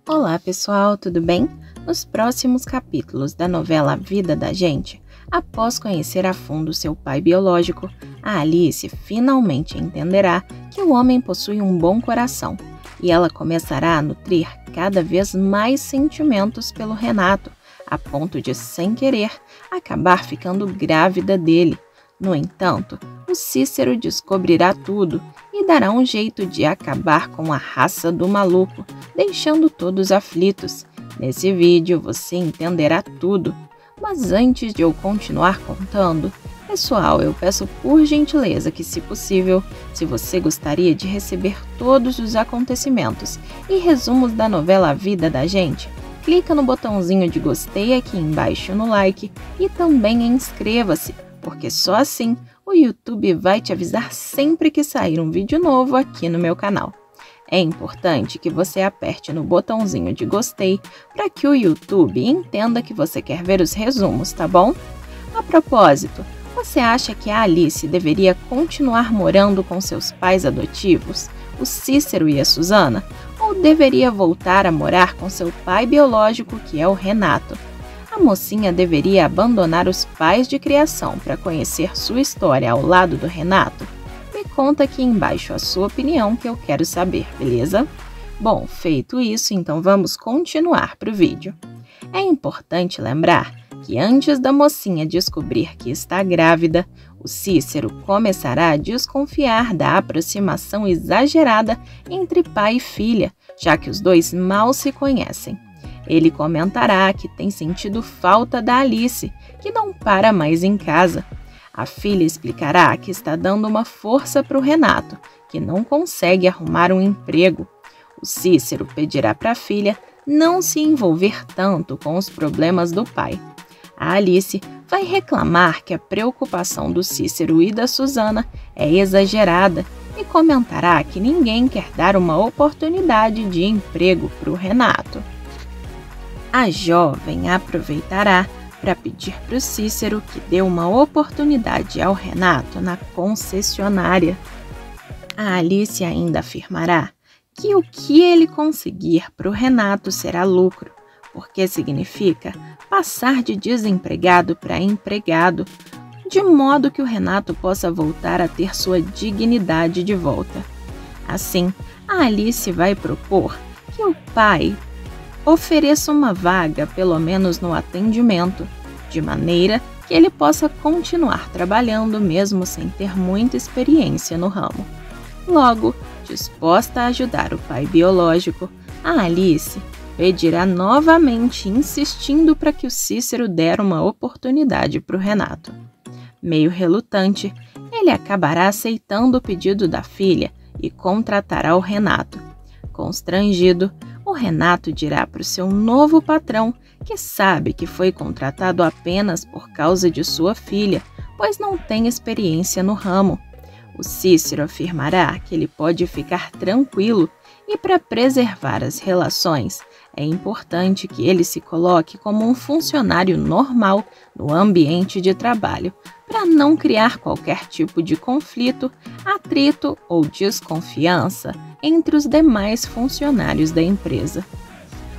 Olá pessoal, tudo bem? Nos próximos capítulos da novela A Vida da Gente, após conhecer a fundo seu pai biológico, a Alice finalmente entenderá que o homem possui um bom coração e ela começará a nutrir cada vez mais sentimentos pelo Renato, a ponto de, sem querer, acabar ficando grávida dele. No entanto, o Cícero descobrirá tudo e dará um jeito de acabar com a raça do maluco, deixando todos aflitos. Nesse vídeo você entenderá tudo. Mas antes de eu continuar contando, pessoal, eu peço por gentileza que, se possível, se você gostaria de receber todos os acontecimentos e resumos da novela A Vida da Gente, clica no botãozinho de gostei aqui embaixo no like e também inscreva-se, porque só assim o YouTube vai te avisar sempre que sair um vídeo novo aqui no meu canal. É importante que você aperte no botãozinho de gostei para que o YouTube entenda que você quer ver os resumos, tá bom? A propósito, você acha que a Alice deveria continuar morando com seus pais adotivos, o Cícero e a Susana, ou deveria voltar a morar com seu pai biológico, que é o Renato? A mocinha deveria abandonar os pais de criação para conhecer sua história ao lado do Renato? Me conta aqui embaixo a sua opinião que eu quero saber, beleza? Bom, feito isso, então vamos continuar para o vídeo. É importante lembrar que antes da mocinha descobrir que está grávida, o Cícero começará a desconfiar da aproximação exagerada entre pai e filha, já que os dois mal se conhecem. Ele comentará que tem sentido falta da Alice, que não para mais em casa. A filha explicará que está dando uma força para o Renato, que não consegue arrumar um emprego. O Cícero pedirá para a filha não se envolver tanto com os problemas do pai. A Alice vai reclamar que a preocupação do Cícero e da Susana é exagerada e comentará que ninguém quer dar uma oportunidade de emprego para o Renato. A jovem aproveitará para pedir para o Cícero que dê uma oportunidade ao Renato na concessionária. A Alice ainda afirmará que o que ele conseguir para o Renato será lucro, porque significa passar de desempregado para empregado, de modo que o Renato possa voltar a ter sua dignidade de volta. Assim, a Alice vai propor que o pai ofereça uma vaga, pelo menos no atendimento, de maneira que ele possa continuar trabalhando mesmo sem ter muita experiência no ramo. Logo, disposta a ajudar o pai biológico, a Alice pedirá novamente, insistindo para que o Cícero der uma oportunidade para o Renato. Meio relutante, ele acabará aceitando o pedido da filha e contratará o Renato. Constrangido, o Renato dirá para o seu novo patrão que sabe que foi contratado apenas por causa de sua filha, pois não tem experiência no ramo. O Cícero afirmará que ele pode ficar tranquilo e, para preservar as relações, é importante que ele se coloque como um funcionário normal no ambiente de trabalho, para não criar qualquer tipo de conflito, atrito ou desconfiança entre os demais funcionários da empresa.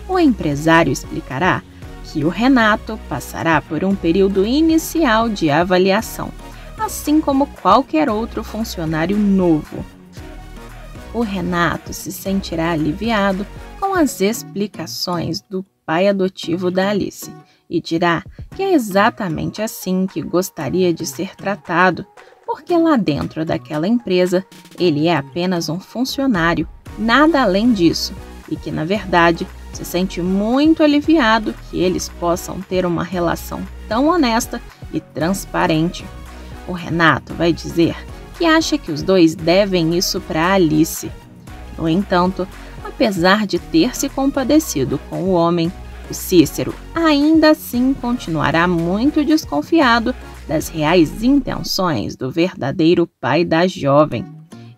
O empresário explicará que o Renato passará por um período inicial de avaliação, assim como qualquer outro funcionário novo. O Renato se sentirá aliviado com as explicações do pai adotivo da Alice e dirá que é exatamente assim que gostaria de ser tratado, porque lá dentro daquela empresa ele é apenas um funcionário, nada além disso, e que, na verdade, se sente muito aliviado que eles possam ter uma relação tão honesta e transparente. O Renato vai dizer que acha que os dois devem isso para Alice. No entanto, apesar de ter se compadecido com o homem, o Cícero ainda assim continuará muito desconfiado das reais intenções do verdadeiro pai da jovem.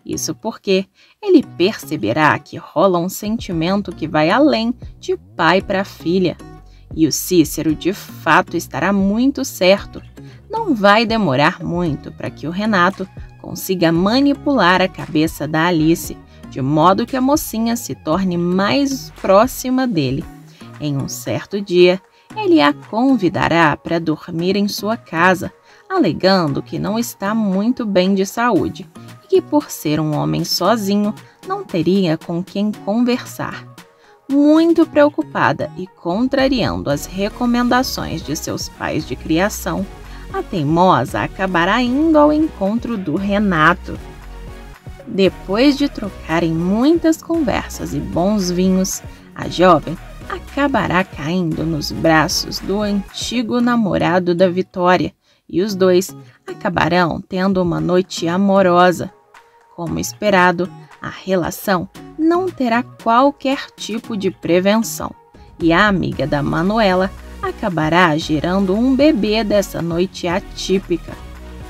Isso porque ele perceberá que rola um sentimento que vai além de pai para filha. E o Cícero de fato estará muito certo. Não vai demorar muito para que o Renato consiga manipular a cabeça da Alice, de modo que a mocinha se torne mais próxima dele. Em um certo dia, ele a convidará para dormir em sua casa, alegando que não está muito bem de saúde e que, por ser um homem sozinho, não teria com quem conversar. Muito preocupada e contrariando as recomendações de seus pais de criação, a teimosa acabará indo ao encontro do Renato. Depois de trocarem muitas conversas e bons vinhos, a jovem acabará caindo nos braços do antigo namorado da Vitória e os dois acabarão tendo uma noite amorosa. Como esperado, a relação não terá qualquer tipo de prevenção e a amiga da Manuela acabará gerando um bebê dessa noite atípica.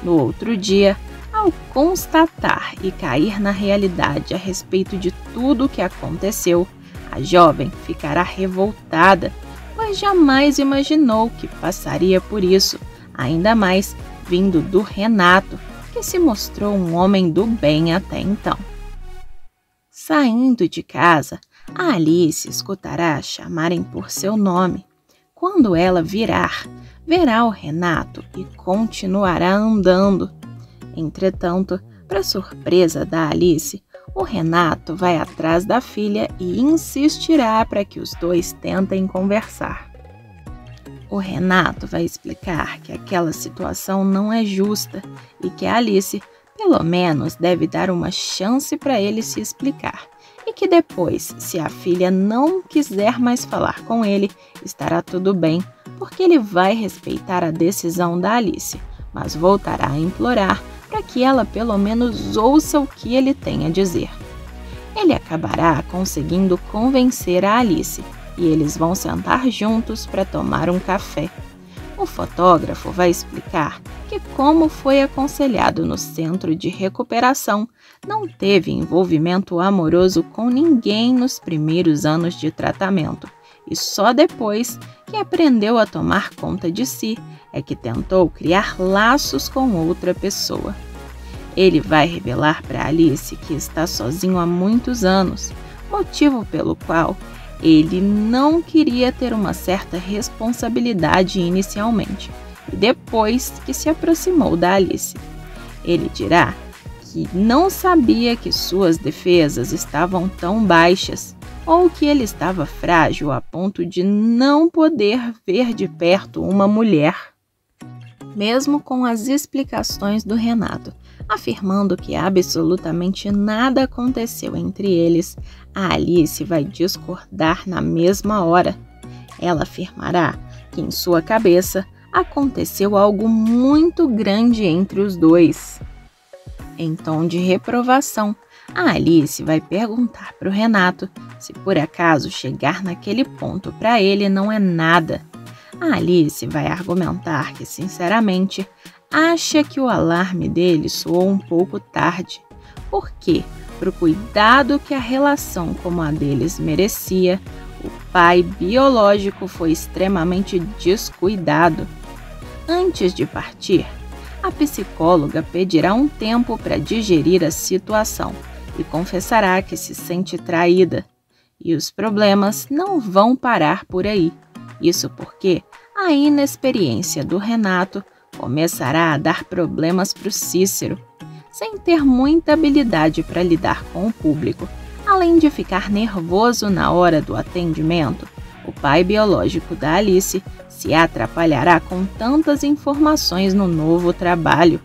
No outro dia, ao constatar e cair na realidade a respeito de tudo o que aconteceu, a jovem ficará revoltada, pois jamais imaginou que passaria por isso, ainda mais vindo do Renato, que se mostrou um homem do bem até então. Saindo de casa, a Alice escutará chamarem por seu nome. Quando ela virar, verá o Renato e continuará andando. Entretanto, para surpresa da Alice, o Renato vai atrás da filha e insistirá para que os dois tentem conversar. O Renato vai explicar que aquela situação não é justa e que a Alice, pelo menos, deve dar uma chance para ele se explicar. E que depois, se a filha não quiser mais falar com ele, estará tudo bem, porque ele vai respeitar a decisão da Alice, mas voltará a implorar para que ela pelo menos ouça o que ele tem a dizer. Ele acabará conseguindo convencer a Alice e eles vão sentar juntos para tomar um café. O fotógrafo vai explicar que, como foi aconselhado no centro de recuperação, não teve envolvimento amoroso com ninguém nos primeiros anos de tratamento e só depois que aprendeu a tomar conta de si é que tentou criar laços com outra pessoa. Ele vai revelar para Alice que está sozinho há muitos anos, motivo pelo qual ele não queria ter uma certa responsabilidade inicialmente, e depois que se aproximou da Alice. Ele dirá que não sabia que suas defesas estavam tão baixas, ou que ele estava frágil a ponto de não poder ver de perto uma mulher. Mesmo com as explicações do Renato, afirmando que absolutamente nada aconteceu entre eles, a Alice vai discordar na mesma hora. Ela afirmará que em sua cabeça aconteceu algo muito grande entre os dois. Em tom de reprovação, a Alice vai perguntar para o Renato se por acaso chegar naquele ponto para ele não é nada. A Alice vai argumentar que, sinceramente, acha que o alarme dele soou um pouco tarde, porque, para o cuidado que a relação como a deles merecia, o pai biológico foi extremamente descuidado. Antes de partir, a psicóloga pedirá um tempo para digerir a situação e confessará que se sente traída. E os problemas não vão parar por aí. Isso porque a inexperiência do Renato começará a dar problemas para o Cícero. Sem ter muita habilidade para lidar com o público, além de ficar nervoso na hora do atendimento, o pai biológico da Alice se atrapalhará com tantas informações no novo trabalho.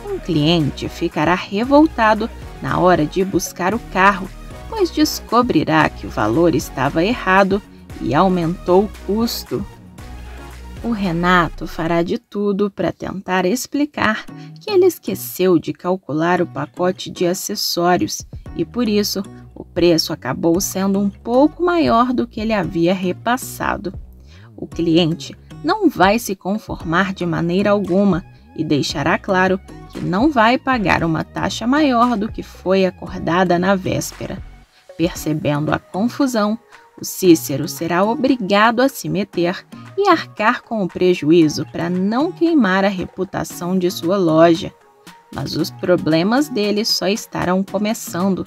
Um cliente ficará revoltado na hora de buscar o carro, pois descobrirá que o valor estava errado e aumentou o custo. O Renato fará de tudo para tentar explicar que ele esqueceu de calcular o pacote de acessórios e, por isso, o preço acabou sendo um pouco maior do que ele havia repassado. O cliente não vai se conformar de maneira alguma e deixará claro que não vai pagar uma taxa maior do que foi acordada na véspera. Percebendo a confusão, o Cícero será obrigado a se meter e arcar com o prejuízo para não queimar a reputação de sua loja. Mas os problemas dele só estarão começando.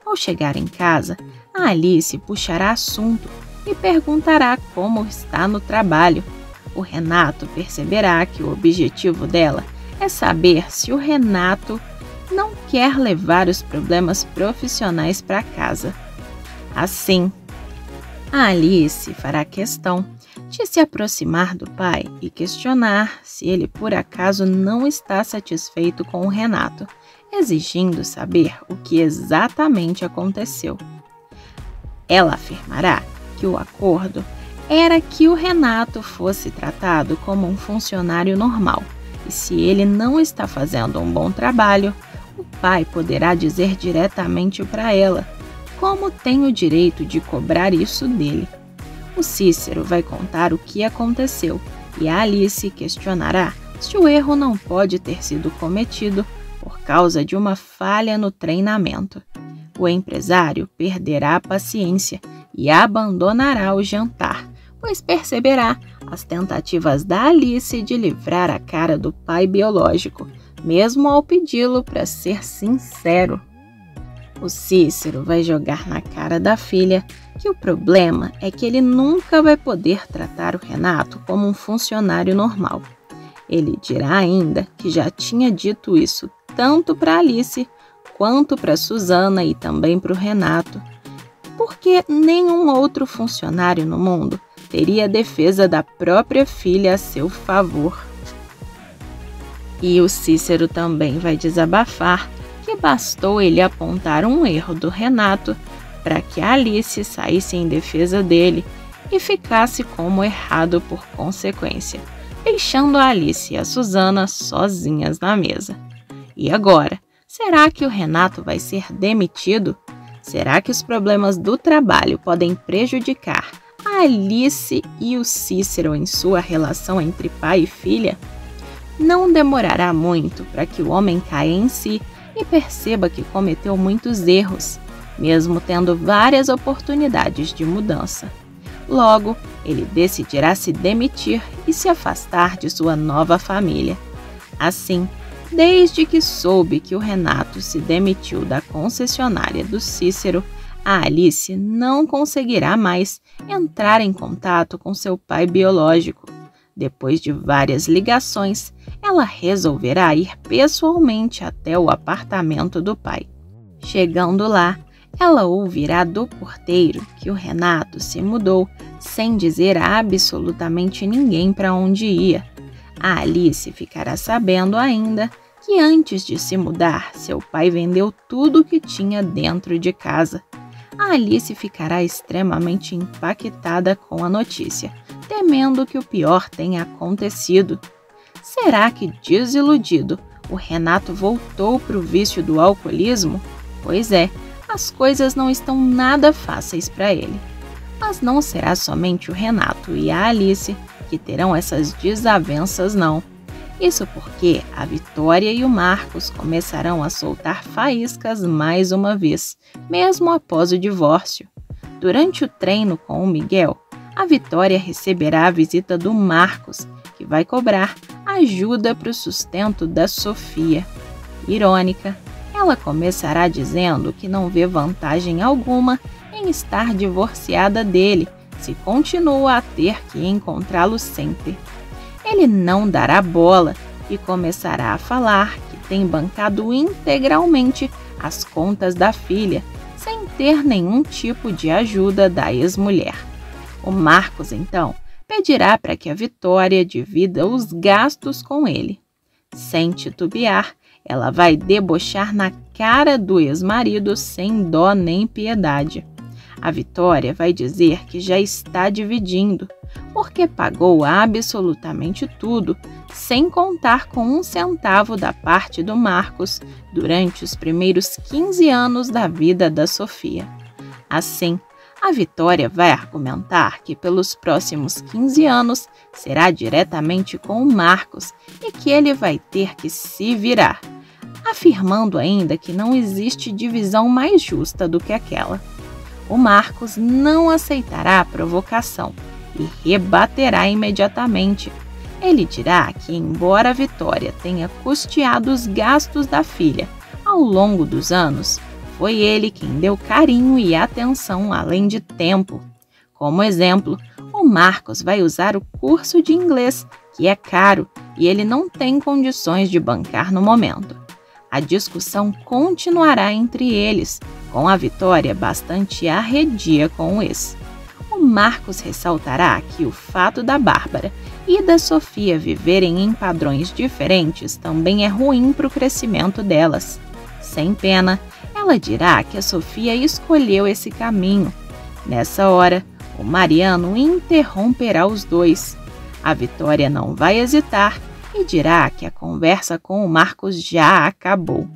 Ao Ao chegar em casa, a Alice puxará assunto e perguntará como está no trabalho. O Renato perceberá que o objetivo dela é saber se o Renato não quer levar os problemas profissionais para casa. Assim, a Alice fará questão de se aproximar do pai e questionar se ele por acaso não está satisfeito com o Renato, exigindo saber o que exatamente aconteceu. Ela afirmará que o acordo era que o Renato fosse tratado como um funcionário normal, e se ele não está fazendo um bom trabalho, o pai poderá dizer diretamente para ela como tem o direito de cobrar isso dele. O Cícero vai contar o que aconteceu e a Alice questionará se o erro não pode ter sido cometido por causa de uma falha no treinamento. O empresário perderá a paciência e abandonará o jantar, pois perceberá as tentativas da Alice de livrar a cara do pai biológico, mesmo ao pedi-lo para ser sincero. O Cícero vai jogar na cara da filha que o problema é que ele nunca vai poder tratar o Renato como um funcionário normal. Ele dirá ainda que já tinha dito isso tanto para Alice quanto para Susana e também para o Renato, porque nenhum outro funcionário no mundo teria a defesa da própria filha a seu favor. E o Cícero também vai desabafar que bastou ele apontar um erro do Renato para que a Alice saísse em defesa dele e ficasse como errado por consequência, deixando a Alice e a Susana sozinhas na mesa. E agora, será que o Renato vai ser demitido? Será que os problemas do trabalho podem prejudicar a Alice e o Cícero em sua relação entre pai e filha? Não demorará muito para que o homem caia em si e perceba que cometeu muitos erros, mesmo tendo várias oportunidades de mudança. Logo, ele decidirá se demitir e se afastar de sua nova família. Assim, desde que soube que o Renato se demitiu da concessionária do Cícero, a Alice não conseguirá mais entrar em contato com seu pai biológico. Depois de várias ligações, ela resolverá ir pessoalmente até o apartamento do pai. Chegando lá, ela ouvirá do porteiro que o Renato se mudou sem dizer a absolutamente ninguém para onde ia. A Alice ficará sabendo ainda que antes de se mudar, seu pai vendeu tudo o que tinha dentro de casa. A Alice ficará extremamente impactada com a notícia, temendo que o pior tenha acontecido. Será que, desiludido, o Renato voltou para o vício do alcoolismo? Pois é, as coisas não estão nada fáceis para ele. Mas não será somente o Renato e a Alice que terão essas desavenças, não. Isso porque a Vitória e o Marcos começarão a soltar faíscas mais uma vez, mesmo após o divórcio. Durante o treino com o Miguel, a Vitória receberá a visita do Marcos, que vai cobrar ajuda para o sustento da Sofia. Irônica, ela começará dizendo que não vê vantagem alguma em estar divorciada dele, se continua a ter que encontrá-lo sempre. Ele não dará bola e começará a falar que tem bancado integralmente as contas da filha, sem ter nenhum tipo de ajuda da ex-mulher. O Marcos, então, pedirá para que a Vitória divida os gastos com ele. Sem titubear, ela vai debochar na cara do ex-marido sem dó nem piedade. A Vitória vai dizer que já está dividindo, porque pagou absolutamente tudo, sem contar com 1 centavo da parte do Marcos durante os primeiros 15 anos da vida da Sofia. Assim, a Vitória vai argumentar que pelos próximos 15 anos será diretamente com o Marcos e que ele vai ter que se virar, afirmando ainda que não existe divisão mais justa do que aquela. O Marcos não aceitará a provocação e rebaterá imediatamente. Ele dirá que, embora a Vitória tenha custeado os gastos da filha ao longo dos anos, foi ele quem deu carinho e atenção além de tempo. Como exemplo, o Marcos vai usar o curso de inglês, que é caro e ele não tem condições de bancar no momento. A discussão continuará entre eles, com a Vitória bastante arredia com o ex. O Marcos ressaltará que o fato da Bárbara e da Sofia viverem em padrões diferentes também é ruim para o crescimento delas. Sem pena, ela dirá que a Sofia escolheu esse caminho. Nessa hora, o Mariano interromperá os dois. A Vitória não vai hesitar e dirá que a conversa com o Marcos já acabou.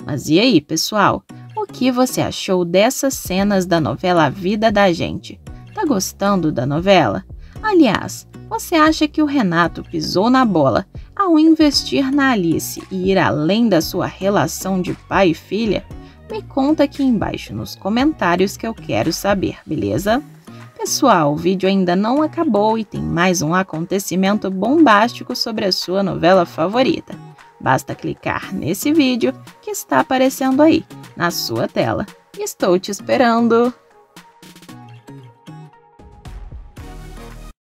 Mas e aí, pessoal? O que você achou dessas cenas da novela A Vida da Gente? Tá gostando da novela? Aliás, você acha que o Renato pisou na bola ao investir na Alice e ir além da sua relação de pai e filha? Me conta aqui embaixo nos comentários que eu quero saber, beleza? Pessoal, o vídeo ainda não acabou e tem mais um acontecimento bombástico sobre a sua novela favorita. Basta clicar nesse vídeo que está aparecendo aí, na sua tela. Estou te esperando!